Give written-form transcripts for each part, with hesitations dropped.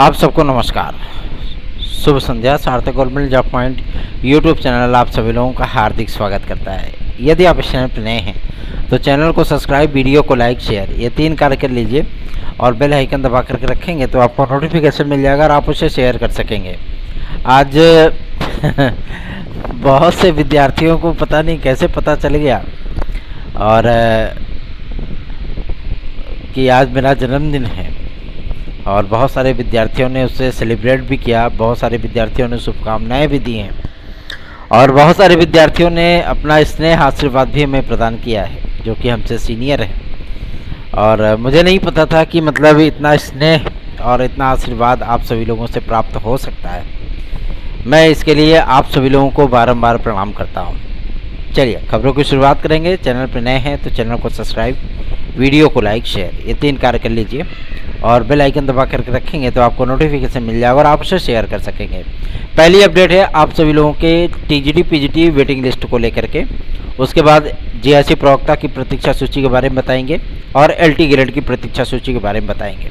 आप सबको नमस्कार, शुभ संध्या। सार्थक government job point YouTube channel आप सभी लोगों का हार्दिक स्वागत करता है। यदि आप इस चैनल पर नए हैं तो चैनल को सब्सक्राइब, वीडियो को लाइक, शेयर ये 3 कार्य कर लीजिए और बेल आइकन दबा करके रखेंगे तो आपको नोटिफिकेशन मिल जाएगा और आप उसे शेयर कर सकेंगे। आज बहुत से विद्यार्थियों को पता नहीं कैसे पता चल गया और कि आज मेरा जन्मदिन है और बहुत सारे विद्यार्थियों ने उससे सेलिब्रेट भी किया, बहुत सारे विद्यार्थियों ने शुभकामनाएं भी दी हैं और बहुत सारे विद्यार्थियों ने अपना स्नेह आशीर्वाद भी हमें प्रदान किया है, जो कि हमसे सीनियर है। और मुझे नहीं पता था कि मतलब इतना स्नेह और इतना आशीर्वाद आप सभी लोगों से प्राप्त हो सकता है। मैं इसके लिए आप सभी लोगों को बारंबार प्रणाम करता हूँ। चलिए खबरों की शुरुआत करेंगे। चैनल पर नए हैं तो चैनल को सब्सक्राइब, वीडियो को लाइक, शेयर ये 3 कार्य कर लीजिए और बेल आइकन दबा करके रखेंगे तो आपको नोटिफिकेशन मिल जाएगा और आप उसे शेयर कर सकेंगे। पहली अपडेट है आप सभी लोगों के टीजीटी पीजीटी वेटिंग लिस्ट को लेकर के। उसके बाद जीआईसी प्रवक्ता की प्रतीक्षा सूची के बारे में बताएंगे और एलटी ग्रेड की प्रतीक्षा सूची के बारे में बताएंगे।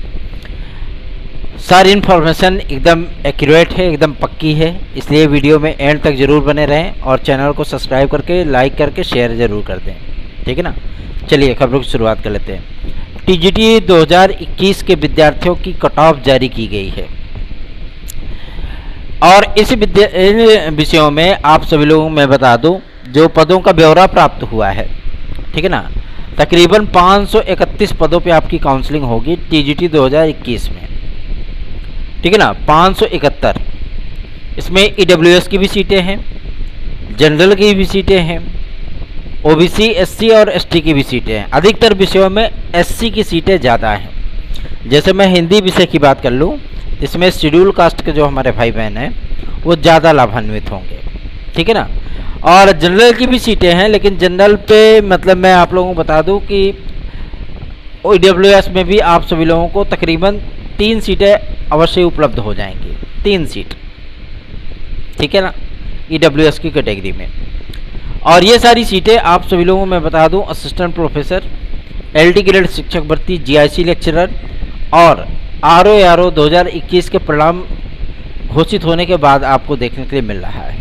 सारी इन्फॉर्मेशन एकदम एक्यूरेट है, एकदम पक्की है, इसलिए वीडियो में एंड तक जरूर बने रहें और चैनल को सब्सक्राइब करके, लाइक करके, शेयर ज़रूर कर दें, ठीक है ना। चलिए खबरों की शुरुआत कर लेते हैं। टीजीटी 2021 के विद्यार्थियों की कट ऑफ जारी की गई है और इस विषयों में आप सभी लोगों को मैं बता दूं जो पदों का ब्यौरा प्राप्त हुआ है, ठीक है ना। तकरीबन 531 पदों पे आपकी काउंसलिंग होगी टीजीटी 2021 में, ठीक है ना। 571 इसमें ईडब्ल्यूएस की भी सीटें हैं, जनरल की भी सीटें हैं, ओबीसी, एससी और एसटी की भी सीटें हैं। अधिकतर विषयों में एससी की सीटें ज़्यादा हैं। जैसे मैं हिंदी विषय की बात कर लूँ, इसमें शेड्यूल कास्ट के जो हमारे भाई बहन हैं वो ज़्यादा लाभान्वित होंगे, ठीक है ना। और जनरल की भी सीटें हैं, लेकिन जनरल पे मतलब मैं आप लोगों को बता दूं कि ईडब्ल्यूएस में भी आप सभी लोगों को तकरीबन 3 सीटें अवश्य उपलब्ध हो जाएंगी, 3 सीट, ठीक है ना, ईडब्ल्यूएस की कैटेगरी में। और ये सारी सीटें आप सभी लोगों को मैं बता दूं असिस्टेंट प्रोफेसर, एलटी ग्रेड शिक्षक भर्ती, जीआईसी लेक्चरर और आरओ 2021 के परिणाम घोषित होने के बाद आपको देखने के लिए मिल रहा है।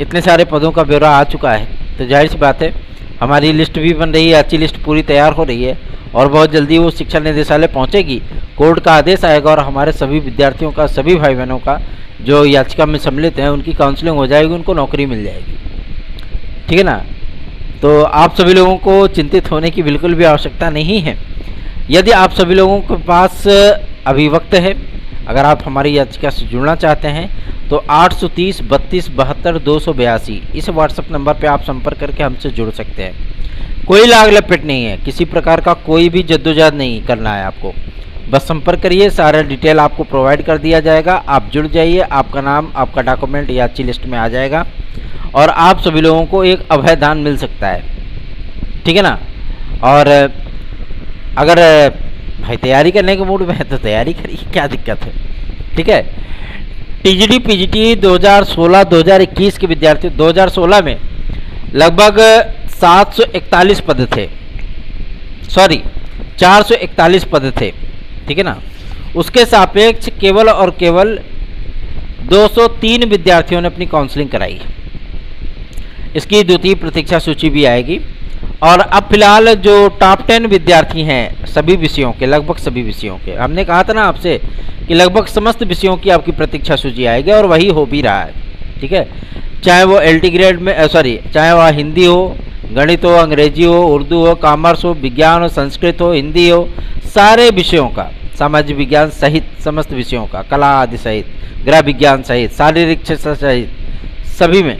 इतने सारे पदों का ब्यौरा आ चुका है तो जाहिर सी बात है हमारी लिस्ट भी बन रही है, अच्छी लिस्ट पूरी तैयार हो रही है और बहुत जल्दी वो शिक्षा निदेशालय पहुंचेगी, कोर्ट का आदेश आएगा और हमारे सभी विद्यार्थियों का, सभी भाई बहनों का जो याचिका में सम्मिलित हैं उनकी काउंसलिंग हो जाएगी, उनको नौकरी मिल जाएगी, ठीक है ना। तो आप सभी लोगों को चिंतित होने की बिल्कुल भी आवश्यकता नहीं है। यदि आप सभी लोगों के पास अभी वक्त है, अगर आप हमारी याचिका से जुड़ना चाहते हैं तो 830 32 72 282 इस व्हाट्सएप नंबर पे आप संपर्क करके हमसे जुड़ सकते हैं। कोई लाग लपेट नहीं है, किसी प्रकार का कोई भी जद्दोजहद नहीं करना है आपको, बस संपर्क करिए, सारा डिटेल आपको प्रोवाइड कर दिया जाएगा। आप जुड़ जाइए, आपका नाम, आपका डॉक्यूमेंट याची लिस्ट में आ जाएगा और आप सभी लोगों को एक अभयदान मिल सकता है, ठीक है ना। और अगर भाई तैयारी करने के मूड में है तो तैयारी करिए, क्या दिक्कत है, ठीक है। टीजीटी पीजीटी 2016-2021 के विद्यार्थी 2016 में लगभग 741 पद थे, 441 पद थे, ठीक है ना। उसके सापेक्ष केवल और केवल 203 विद्यार्थियों ने अपनी काउंसलिंग कराई। इसकी द्वितीय प्रतीक्षा सूची भी आएगी और अब फिलहाल जो टॉप 10 विद्यार्थी हैं सभी विषयों के, लगभग सभी विषयों के, हमने कहा था ना आपसे कि लगभग समस्त विषयों की आपकी प्रतीक्षा सूची आएगी और वही हो भी रहा है, ठीक है। चाहे वो एलटी ग्रेड में चाहे वह हिंदी हो, गणित हो, अंग्रेजी हो, उर्दू हो, कॉमर्स हो, विज्ञान हो, संस्कृत हो, हिंदी हो, सारे विषयों का, सामाजिक विज्ञान सहित समस्त विषयों का, कला आदि सहित, गृह विज्ञान सहित, शारीरिक शिक्षा सहित सभी में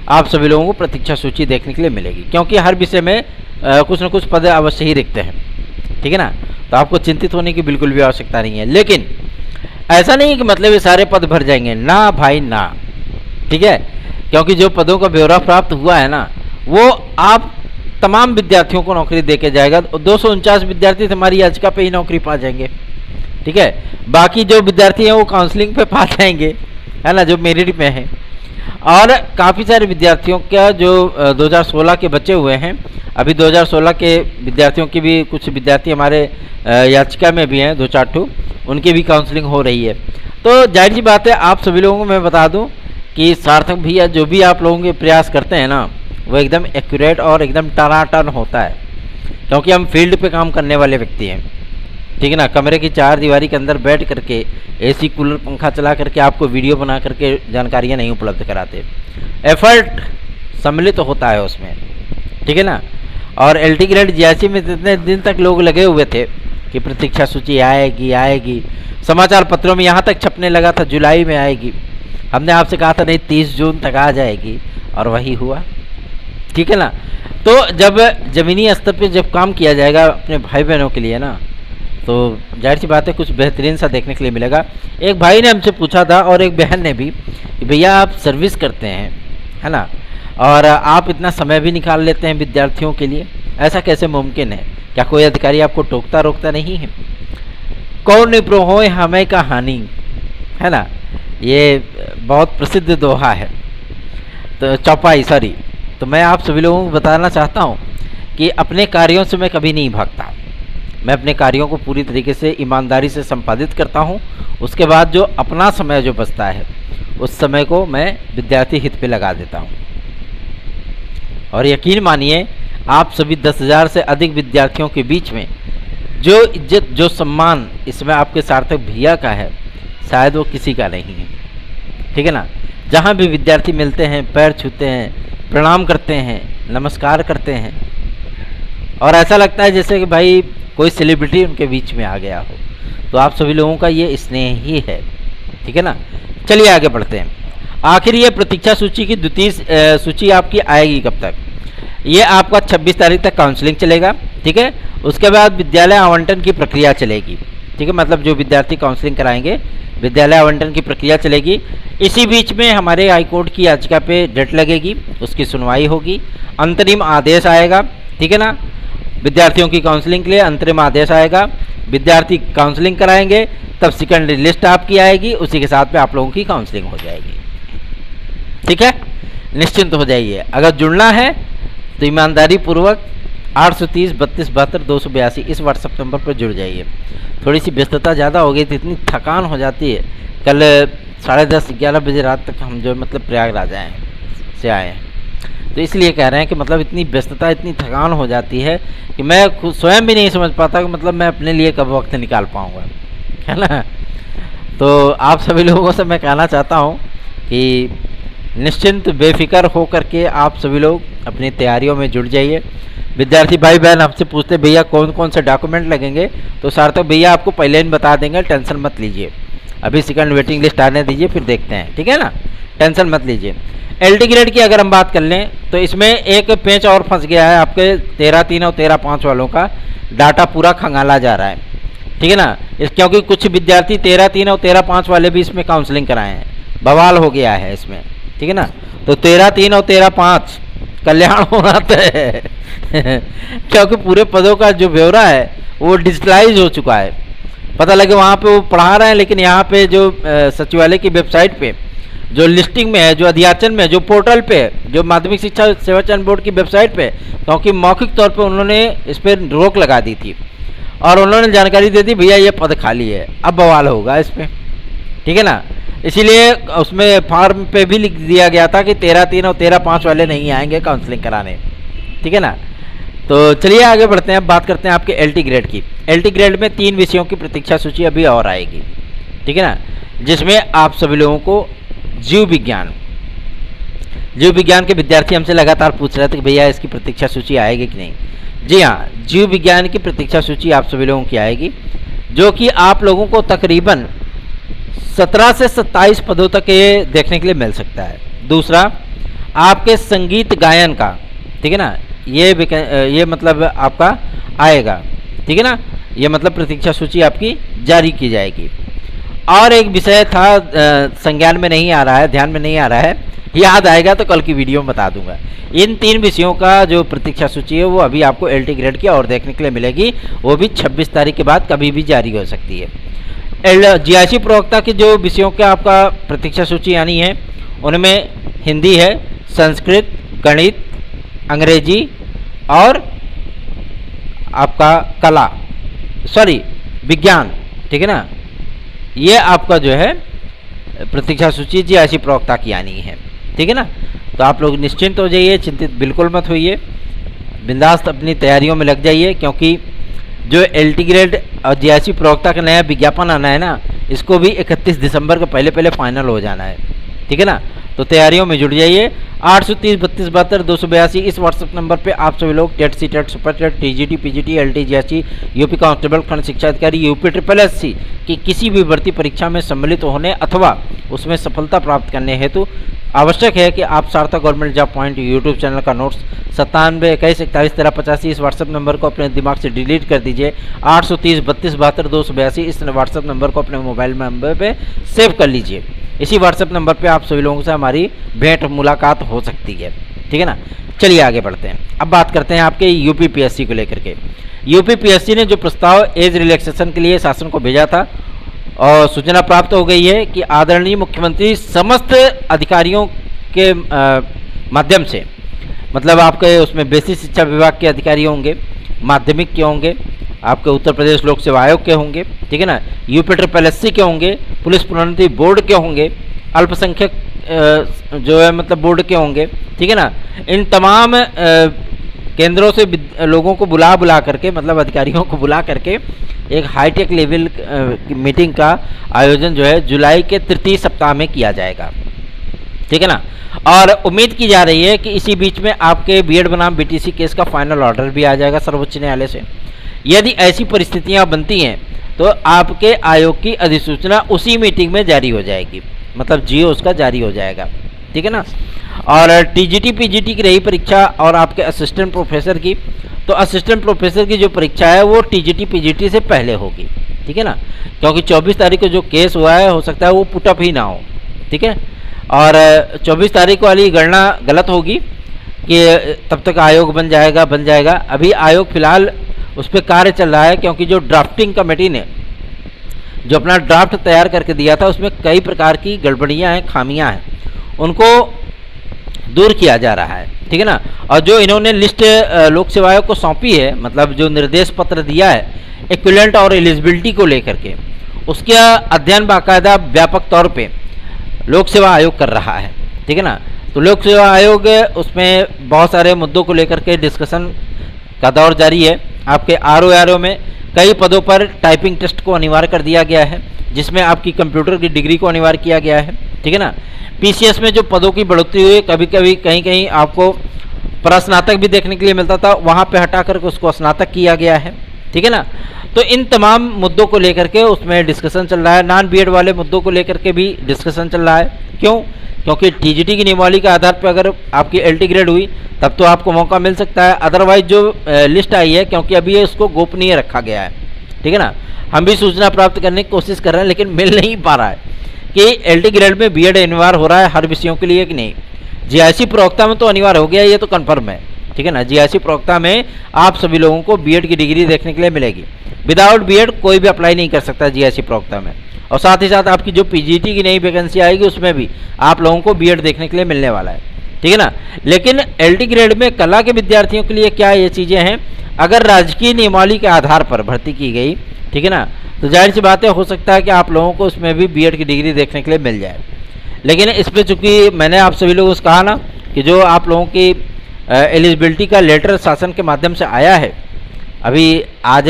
आप सभी लोगों को प्रतीक्षा सूची देखने के लिए मिलेगी, क्योंकि हर विषय में कुछ न कुछ पद अवश्य ही रिक्त हैं, ठीक है ना। तो आपको चिंतित होने की बिल्कुल भी आवश्यकता नहीं है। लेकिन ऐसा नहीं है कि मतलब ये सारे पद भर जाएंगे, ना भाई ना, ठीक है, क्योंकि जो पदों का ब्यौरा प्राप्त हुआ है ना वो आप तमाम विद्यार्थियों को नौकरी देके जाएगा। 249 विद्यार्थी हमारी याचिका पे ही नौकरी पा जाएंगे, ठीक है। बाकी जो विद्यार्थी हैं वो काउंसलिंग पे पा जाएंगे, है ना, जो मेरिट में है। और काफ़ी सारे विद्यार्थियों का जो 2016 के बचे हुए हैं, अभी 2016 के विद्यार्थियों की भी कुछ विद्यार्थी हमारे याचिका में भी हैं, 2-4 ठो, उनकी भी काउंसलिंग हो रही है। तो जाहिर सी बात है, आप सभी लोगों को मैं बता दूं कि सार्थक भैया जो भी आप लोगों के प्रयास करते हैं ना, वो एकदम एक्यूरेट और एकदम टनाटन होता है, क्योंकि हम फील्ड पे काम करने वाले व्यक्ति हैं, ठीक है ना। कमरे की चार दीवारी के अंदर बैठ करके एसी कूलर पंखा चला करके आपको वीडियो बना करके जानकारियाँ नहीं उपलब्ध कराते। एफर्ट सम्मिलित तो होता है उसमें, ठीक है ना। और एलटी ग्रेड जीआईसी में इतने दिन तक लोग लगे हुए थे कि प्रतीक्षा सूची आएगी आएगी, समाचार पत्रों में यहाँ तक छपने लगा था जुलाई में आएगी। हमने आपसे कहा था नहीं 30 जून तक आ जाएगी, और वही हुआ, ठीक है ना। तो जब ज़मीनी स्तर पे जब काम किया जाएगा अपने भाई बहनों के लिए ना, तो जाहिर सी बात है कुछ बेहतरीन सा देखने के लिए मिलेगा। एक भाई ने हमसे पूछा था और एक बहन ने भी कि भैया आप सर्विस करते हैं, है ना, और आप इतना समय भी निकाल लेते हैं विद्यार्थियों के लिए, ऐसा कैसे मुमकिन है? क्या कोई अधिकारी आपको टोकता रोकता नहीं है? कौन निप्रो हो हमें का हानि, है ना, ये बहुत प्रसिद्ध दोहा है, तो चौपाई सॉरी। तो मैं आप सभी लोगों को बताना चाहता हूँ कि अपने कार्यों से मैं कभी नहीं भागता। मैं अपने कार्यों को पूरी तरीके से ईमानदारी से संपादित करता हूँ। उसके बाद जो अपना समय जो बचता है उस समय को मैं विद्यार्थी हित पे लगा देता हूँ। और यकीन मानिए आप सभी 10,000 से अधिक विद्यार्थियों के बीच में जो इज्जत जो सम्मान इसमें आपके सार्थक भैया का है, शायद वो किसी का नहीं है, ठीक है ना। जहाँ भी विद्यार्थी मिलते हैं पैर छूते हैं, प्रणाम करते हैं, नमस्कार करते हैं, और ऐसा लगता है जैसे कि भाई कोई सेलिब्रिटी उनके बीच में आ गया हो। तो आप सभी लोगों का ये स्नेह ही है, ठीक है ना। चलिए आगे बढ़ते हैं। आखिर ये प्रतीक्षा सूची की द्वितीय सूची आपकी आएगी कब तक? ये आपका 26 तारीख तक काउंसलिंग चलेगा, ठीक है। उसके बाद विद्यालय आवंटन की प्रक्रिया चलेगी, ठीक है। मतलब जो विद्यार्थी काउंसलिंग कराएंगे विद्यालय आवंटन की प्रक्रिया चलेगी। इसी बीच में हमारे हाईकोर्ट की याचिका पे डेट लगेगी, उसकी सुनवाई होगी, अंतरिम आदेश आएगा, ठीक है ना। विद्यार्थियों की काउंसलिंग के लिए अंतरिम आदेश आएगा, विद्यार्थी काउंसलिंग कराएंगे, तब सेकेंडरी लिस्ट आपकी आएगी, उसी के साथ में आप लोगों की काउंसलिंग हो जाएगी, ठीक है। निश्चिंत हो जाइए। अगर जुड़ना है तो ईमानदारी पूर्वक 830 32 72 282 इस व्हाट्सएप नंबर पर जुड़ जाइए। थोड़ी सी व्यस्तता ज़्यादा हो गई थी, इतनी थकान हो जाती है। कल 10:30 11 बजे रात तक हम जो मतलब प्रयागराज से आए हैं, तो इसलिए कह रहे हैं कि मतलब इतनी व्यस्तता इतनी थकान हो जाती है कि मैं खुद स्वयं भी नहीं समझ पाता कि मतलब मैं अपने लिए कब वक्त निकाल पाऊँगा, है ना। तो आप सभी लोगों से मैं कहना चाहता हूँ कि निश्चिंत बेफिक्र हो करके आप सभी लोग अपनी तैयारियों में जुट जाइए। विद्यार्थी भाई बहन आपसे पूछते भैया कौन कौन से डॉक्यूमेंट लगेंगे, तो सार्थक भैया आपको पहले ही बता देंगे, टेंशन मत लीजिए। अभी सेकंड वेटिंग लिस्ट आने दीजिए, फिर देखते हैं, ठीक है ना, टेंशन मत लीजिए। एलटी ग्रेड की अगर हम बात कर लें तो इसमें एक पेंच और फंस गया है, आपके 13-3 और 13-5 वालों का डाटा पूरा खंगाला जा रहा है, ठीक है ना। क्योंकि कुछ विद्यार्थी 13-3 और 13-5 वाले भी इसमें काउंसलिंग कराए हैं, बवाल हो गया है इसमें, ठीक है ना। तो 13-3 और 13-5 कल्याण होना तय है क्योंकि पूरे पदों का जो ब्यौरा है वो डिजिटलाइज हो चुका है। पता लगे वहाँ पे वो पढ़ा रहे हैं, लेकिन यहाँ पे जो सचिवालय की वेबसाइट पे जो लिस्टिंग में है, जो अध्याचन में, जो पोर्टल पे, जो माध्यमिक शिक्षा सेवा चयन बोर्ड की वेबसाइट पे, क्योंकि मौखिक तौर पे उन्होंने इस पर रोक लगा दी थी और उन्होंने जानकारी दे दी भैया ये पद खाली है, अब बवाल होगा इस पर, ठीक है ना। इसीलिए उसमें फॉर्म पे भी लिख दिया गया था कि 13-3 और 13-5 वाले नहीं आएंगे काउंसलिंग कराने, ठीक है ना। तो चलिए आगे बढ़ते हैं। अब बात करते हैं आपके एलटी ग्रेड की। एलटी ग्रेड में 3 विषयों की प्रतीक्षा सूची अभी और आएगी, ठीक है ना, जिसमें आप सभी लोगों को जीव विज्ञान के विद्यार्थी हमसे लगातार पूछ रहे थे कि भैया इसकी प्रतीक्षा सूची आएगी कि नहीं। जी हाँ, जीव विज्ञान की प्रतीक्षा सूची आप सभी लोगों की आएगी, जो कि आप लोगों को तकरीबन 17 से 27 पदों तक ये देखने के लिए मिल सकता है। दूसरा, आपके संगीत गायन का, ठीक है ना, ये मतलब आपका आएगा, ठीक है ना, ये मतलब प्रतीक्षा सूची आपकी जारी की जाएगी। और एक विषय था संज्ञान में नहीं आ रहा है, ध्यान में नहीं आ रहा है, याद आएगा तो कल की वीडियो में बता दूंगा। इन 3 विषयों का जो प्रतीक्षा सूची है वो अभी आपको एलटी ग्रेड की और देखने के लिए मिलेगी, वो भी 26 तारीख के बाद कभी भी जारी हो सकती है। जीआईसी प्रवक्ता के जो विषयों का आपका प्रतीक्षा सूची आनी है उनमें हिंदी है, संस्कृत, गणित, अंग्रेजी और आपका विज्ञान, ठीक है ना, ये आपका जो है प्रतीक्षा सूची जीआईसी प्रवक्ता की आनी है, ठीक है ना। तो आप लोग निश्चिंत हो जाइए, चिंतित बिल्कुल मत होइए, बिंदास अपनी तैयारियों में लग जाइए, क्योंकि जो LT ग्रेड और जीआईसी प्रवक्ता का नया विज्ञापन आना है ना, इसको भी 31 दिसंबर के पहले पहले फाइनल हो जाना है, ठीक है ना। तो तैयारियों में जुट जाइए। 830-3272-282 इस व्हाट्सएप नंबर पे आप सभी लोग TET C TET super TET TGT PGT LT GST UP constable खंड शिक्षा अधिकारी यूपी SSSC की किसी भी भर्ती परीक्षा में सम्मिलित होने अथवा उसमें सफलता प्राप्त करने हेतु आवश्यक है कि आप सार्थक government job point YouTube channel का नोट्स 9721411385 इस व्हाट्सएप नंबर को अपने दिमाग से डिलीट कर दीजिए। 830-3272-282 इस व्हाट्सएप नंबर को अपने मोबाइल नंबर पे सेव कर लीजिए। इसी व्हाट्सएप नंबर पे आप सभी लोगों से हमारी भेंट मुलाकात हो सकती है, ठीक है ना। चलिए आगे बढ़ते हैं। अब बात करते हैं आपके यूपी PSC को लेकर के। यूपी PSC ने जो प्रस्ताव एज रिलैक्सेशन के लिए शासन को भेजा था और सूचना प्राप्त हो गई है कि आदरणीय मुख्यमंत्री समस्त अधिकारियों के माध्यम से, मतलब आपके उसमें बेसिक शिक्षा विभाग के अधिकारी होंगे, माध्यमिक के होंगे, आपके उत्तर प्रदेश लोक सेवा आयोग के होंगे, ठीक है ना, यूपी SSSC के होंगे, पुलिस प्रोन्नति बोर्ड के होंगे, अल्पसंख्यक जो है मतलब बोर्ड के होंगे, ठीक है ना। इन तमाम केंद्रों से लोगों को बुला करके, मतलब अधिकारियों को बुला करके एक हाईटेक लेवल मीटिंग का आयोजन जो है जुलाई के तृतीय सप्ताह में किया जाएगा, ठीक है ना। और उम्मीद की जा रही है कि इसी बीच में आपके B.Ed बनाम BTC केस का फाइनल ऑर्डर भी आ जाएगा सर्वोच्च न्यायालय से। यदि ऐसी परिस्थितियां बनती हैं तो आपके आयोग की अधिसूचना उसी मीटिंग में जारी हो जाएगी, मतलब जियो उसका जारी हो जाएगा, ठीक है ना। और TGT PGT की रही परीक्षा और आपके असिस्टेंट प्रोफेसर की, तो असिस्टेंट प्रोफेसर की जो परीक्षा है वो TGT PGT से पहले होगी, ठीक है ना, क्योंकि 24 तारीख को जो केस हुआ है हो सकता है वो पुटअप ही ना हो, ठीक है। और 24 तारीख वाली गणना गलत होगी कि तब तक आयोग बन जाएगा। अभी आयोग फिलहाल उस पर कार्य चल रहा है, क्योंकि जो ड्राफ्टिंग कमेटी ने जो अपना ड्राफ्ट तैयार करके दिया था उसमें कई प्रकार की गड़बड़ियां हैं, खामियां हैं, उनको दूर किया जा रहा है, ठीक है ना। और जो इन्होंने लिस्ट लोक सेवा आयोग को सौंपी है, मतलब जो निर्देश पत्र दिया है इक्विवेलेंट और एलिजिबिलिटी को लेकर के, उसका अध्ययन बाकायदा व्यापक तौर पे लोक सेवा आयोग कर रहा है, ठीक है ना। तो लोक सेवा आयोग उसमें बहुत सारे मुद्दों को लेकर के डिस्कशन का दौर जारी है। आपके RO में कई पदों पर टाइपिंग टेस्ट को अनिवार्य कर दिया गया है, जिसमें आपकी कंप्यूटर की डिग्री को अनिवार्य किया गया है, ठीक है ना। PCS में जो पदों की बढ़ोतरी हुई, कभी कभी कहीं आपको प्रस्नातक भी देखने के लिए मिलता था, वहाँ पे हटा करके उसको स्नातक किया गया है, ठीक है ना। तो इन तमाम मुद्दों को लेकर के उसमें डिस्कशन चल रहा है। नॉन B.Ed वाले मुद्दों को लेकर के भी डिस्कशन चल रहा है। क्यों? क्योंकि TGT की नियमावली के आधार पर अगर आपकी LT ग्रेड हुई तब तो आपको मौका मिल सकता है, अदरवाइज जो लिस्ट आई है, क्योंकि अभी ये उसको गोपनीय रखा गया है, ठीक है ना। हम भी सूचना प्राप्त करने की कोशिश कर रहे हैं, लेकिन मिल नहीं पा रहा है कि LT ग्रेड में B.Ed अनिवार्य हो रहा है हर विषयों के लिए कि नहीं। GIC प्रवक्ता में तो अनिवार्य हो गया, ये तो कन्फर्म है, ठीक है ना। GIC प्रवक्ता में आप सभी लोगों को B.Ed की डिग्री देखने के लिए मिलेगी। विदाउट B.Ed कोई भी अप्लाई नहीं कर सकता GIC प्रवक्ता में। और साथ ही साथ आपकी जो PGT की नई वैकेंसी आएगी उसमें भी आप लोगों को B.Ed देखने के लिए मिलने वाला है, ठीक है ना। लेकिन LT ग्रेड में कला के विद्यार्थियों के लिए क्या ये चीज़ें हैं, अगर राजकीय नियमावली के आधार पर भर्ती की गई, ठीक है ना, तो जाहिर सी बात है, हो सकता है कि आप लोगों को उसमें भी B.Ed की डिग्री देखने के लिए मिल जाए। लेकिन इस पर चूँकि मैंने आप सभी लोगों से कहा ना कि जो आप लोगों की एलिजिबिलिटी का लेटर शासन के माध्यम से आया है, अभी आज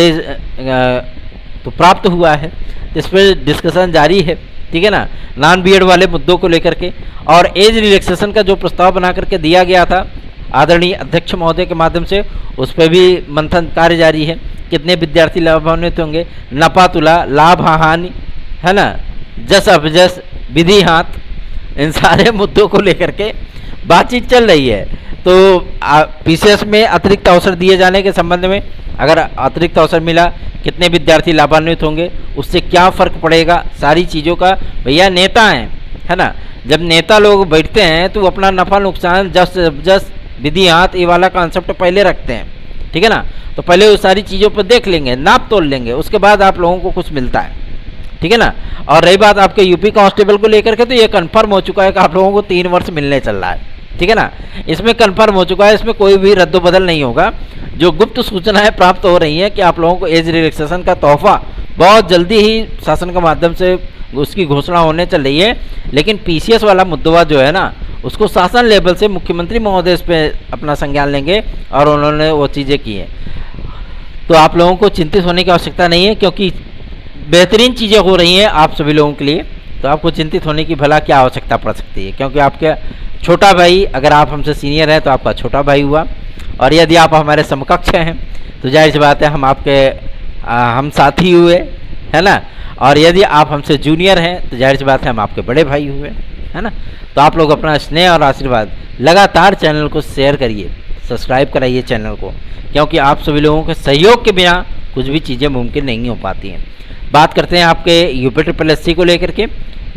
तो प्राप्त हुआ है, इस पर डिस्कशन जारी है, ठीक है ना। नॉन B.Ed वाले मुद्दों को लेकर के और एज रिलैक्सेशन का जो प्रस्ताव बना करके दिया गया था आदरणीय अध्यक्ष महोदय के माध्यम से, उस पर भी मंथन कार्य जारी है। कितने विद्यार्थी लाभान्वित होंगे, नफा तुला, लाभ हानि, है ना, जस अबजस, विधि हाथ, इन सारे मुद्दों को लेकर के बातचीत चल रही है। तो PCS में अतिरिक्त अवसर दिए जाने के संबंध में, अगर अतिरिक्त अवसर मिला, कितने विद्यार्थी लाभान्वित होंगे, उससे क्या फ़र्क पड़ेगा, सारी चीज़ों का भैया नेता हैं, है ना। जब नेता लोग बैठते हैं तो वो अपना नफ़ा नुकसान, जस विधि हाथ, ये वाला कॉन्सेप्ट पहले रखते हैं, ठीक है ना। तो पहले उस सारी चीज़ों पर देख लेंगे, नाप तोल लेंगे, उसके बाद आप लोगों को कुछ मिलता है, ठीक है ना। और रही बात आपके यूपी कांस्टेबल को लेकर के, तो ये कन्फर्म हो चुका है कि आप लोगों को 3 वर्ष मिलने चल रहा है, ठीक है ना। इसमें कन्फर्म हो चुका है, इसमें कोई भी रद्दोबदल नहीं होगा। जो गुप्त सूचनाएं प्राप्त हो रही हैं कि आप लोगों को एज रिलैक्सेशन का तोहफा बहुत जल्दी ही शासन के माध्यम से उसकी घोषणा होने चल रही है, लेकिन पीसीएस वाला मुद्दा जो है ना, उसको शासन लेवल से मुख्यमंत्री महोदय इस पे अपना संज्ञान लेंगे और उन्होंने वो चीज़ें की हैं। तो आप लोगों को चिंतित होने की आवश्यकता नहीं है, क्योंकि बेहतरीन चीज़ें हो रही हैं आप सभी लोगों के लिए। तो आपको चिंतित होने की भला क्या आवश्यकता पड़ सकती है, क्योंकि आपके छोटा भाई, अगर आप हमसे सीनियर हैं तो आपका छोटा भाई हुआ, और यदि आप हमारे समकक्ष हैं तो जाहिर सी बात है हम साथी हुए, है ना। और यदि आप हमसे जूनियर हैं तो जाहिर सी बात है हम आपके बड़े भाई हुए, है ना। तो आप लोग अपना स्नेह और आशीर्वाद लगातार चैनल को शेयर करिए, सब्सक्राइब कराइए चैनल को, क्योंकि आप सभी लोगों के सहयोग के बिना कुछ भी चीज़ें मुमकिन नहीं हो पाती हैं। बात करते हैं आपके UPSSC को लेकर के।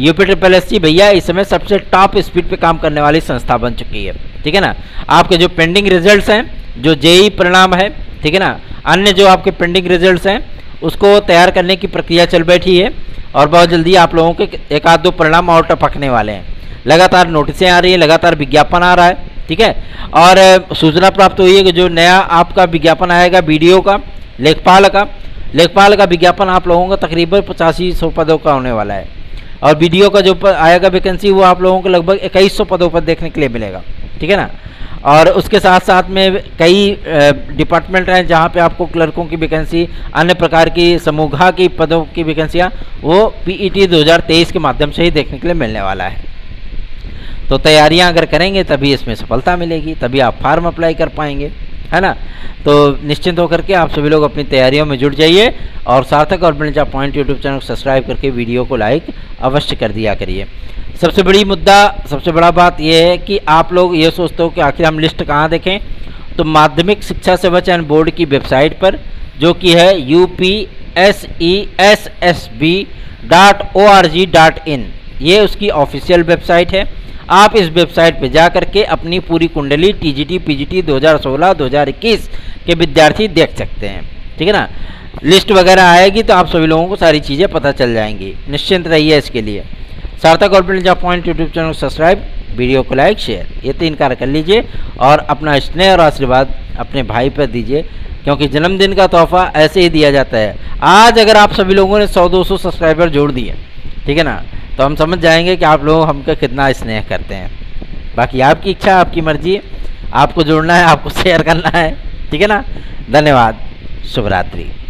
UPSSC भैया इस समय सबसे टॉप स्पीड पे काम करने वाली संस्था बन चुकी है, ठीक है ना। आपके जो पेंडिंग रिजल्ट्स हैं, जो जेईई परिणाम है, ठीक है ना, अन्य जो आपके पेंडिंग रिजल्ट्स हैं उसको तैयार करने की प्रक्रिया चल बैठी है, और बहुत जल्दी आप लोगों के एक आध दो परिणाम और टपकने वाले हैं। लगातार नोटिसें आ रही हैं, लगातार विज्ञापन आ रहा है, ठीक है। और सूचना प्राप्त हुई है कि जो नया आपका विज्ञापन आएगा BDO का, लेखपाल का विज्ञापन आप लोगों का तकरीबन 8500 पदों का होने वाला है, और BDO का जो आएगा वैकेंसी वो आप लोगों को लगभग 2100 पदों पर देखने के लिए मिलेगा, ठीक है ना। और उसके साथ साथ में कई डिपार्टमेंट हैं जहाँ पे आपको क्लर्कों की वैकेंसी, अन्य प्रकार की समूहा की पदों की वैकेंसियाँ वो PET 2023 के माध्यम से ही देखने के लिए मिलने वाला है। तो तैयारियां अगर करेंगे तभी इसमें सफलता मिलेगी, तभी आप फार्म अप्लाई कर पाएंगे, है ना। तो निश्चिंत होकर के आप सभी लोग अपनी तैयारियों में जुट जाइए, और सार्थक और brilliant job point YouTube channel को सब्सक्राइब करके वीडियो को लाइक अवश्य कर दिया करिए। सबसे बड़ा बात यह है कि आप लोग ये सोचते हो कि आखिर हम लिस्ट कहाँ देखें, तो माध्यमिक शिक्षा सेवा चयन बोर्ड की वेबसाइट पर, जो कि है upsessb.org.in, ये उसकी ऑफिशियल वेबसाइट है। आप इस वेबसाइट पे जा करके अपनी पूरी कुंडली TGT PGT 2016-2021 के विद्यार्थी देख सकते हैं, ठीक है ना। लिस्ट वगैरह आएगी तो आप सभी लोगों को सारी चीज़ें पता चल जाएंगी, निश्चिंत रहिए इसके लिए। सार्थक और brilliant job point YouTube channel को सब्सक्राइब, वीडियो को लाइक शेयर, ये 3 कार्य कर लीजिए, और अपना स्नेह और आशीर्वाद अपने भाई पर दीजिए, क्योंकि जन्मदिन का तोहफा ऐसे ही दिया जाता है। आज अगर आप सभी लोगों ने 100-200 सब्सक्राइबर जोड़ दिए, ठीक है ना, तो हम समझ जाएंगे कि आप लोग हमका कितना स्नेह करते हैं। बाकी आपकी इच्छा, आपकी मर्जी, आपको जोड़ना है, आपको शेयर करना है, ठीक है ना। धन्यवाद, शुभ रात्रि।